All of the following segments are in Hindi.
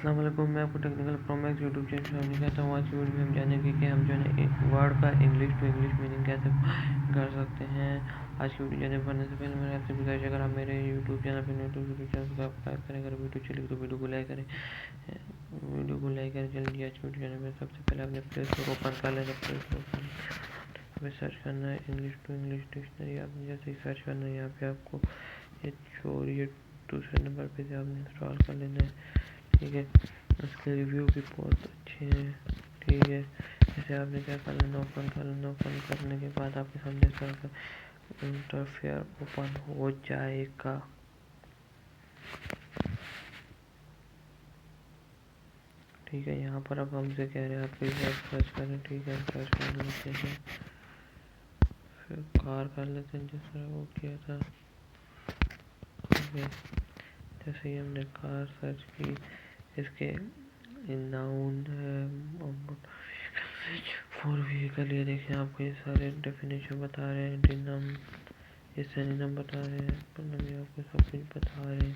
अस्सलाम वालेकुम, मैं आपको टेक्निकल प्रोमैक्स यूट्यूब चैनल से कहता हूँ। आज की वीडियो में हम जानेंगे कि हम जो है एक वर्ड का इंग्लिश टू इंग्लिश मीनिंग कैसे कर सकते हैं। आज की वीडियो जाने पढ़ने से पहले मैंने आपसे गुजारिश है, अगर आप मेरे यूट्यूब चैनल पर यूट्यूब चैनल को सब्सक्राइब करें, अगर वीडियो चली तो वीडियो को लाइक करें, जल्दी। आज की वीडियो जाने में सबसे पहले आपने प्ले स्टोर ओपन कर लेना। प्ले स्टोर पर सर्च करना है इंग्लिश टू इंग्लिश डिक्शनरी। आपने जैसे ही सर्च करना है, यहाँ पे आपको ये दूसरे नंबर पे से आपने इंस्टॉल कर लेना है। ठीक है, उसके रिव्यू भी बहुत अच्छे हैं। ठीक है, जैसे आपने क्या कर लेना, ओपन कर लेना। ओपन करने के बाद आपके सामने इस तरह का इंटरफेयर ओपन हो जाएगा। ठीक है, यहाँ पर अब हमसे कह रहे हैं आप सर्च करें। ठीक है, सर्च कर लेते हैं, फिर कार कर लेते हैं जिस तरह वो किया था। ठीक है, जैसे ही हमने कार सर्च की, इसके नाउन है फोर व्हीकल, ये देखिए आपको ये सारे डेफिनेशन बता रहे हैं। एंटीनम, ये सिनोनिम बता रहे हैं, मतलब ये आपको सब कुछ बता रहे हैं।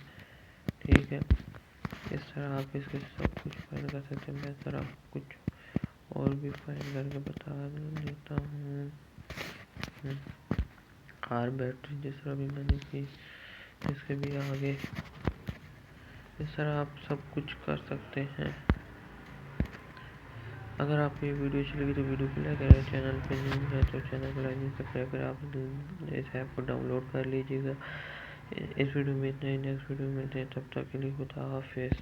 ठीक है, इस तरह आप इसके सब कुछ फाइंड कर सकते हैं। मैं इस तरह कुछ और भी फाइंड करके बता देता हूँ। कार बैटरी जिस तरह भी मैंने की, इसके भी आगे इस तरह आप सब कुछ कर सकते हैं। अगर आपको ये वीडियो अच्छी लगी तो वीडियो को लाइक करें, चैनल पे न्यू है तो चैनल को लाइक सब्सक्राइब करें। आप इस ऐप को डाउनलोड कर लीजिएगा। इस वीडियो में इतना ही, नेक्स्ट वीडियो में मिलते हैं, तब तक के लिए खुदा हाफिज़।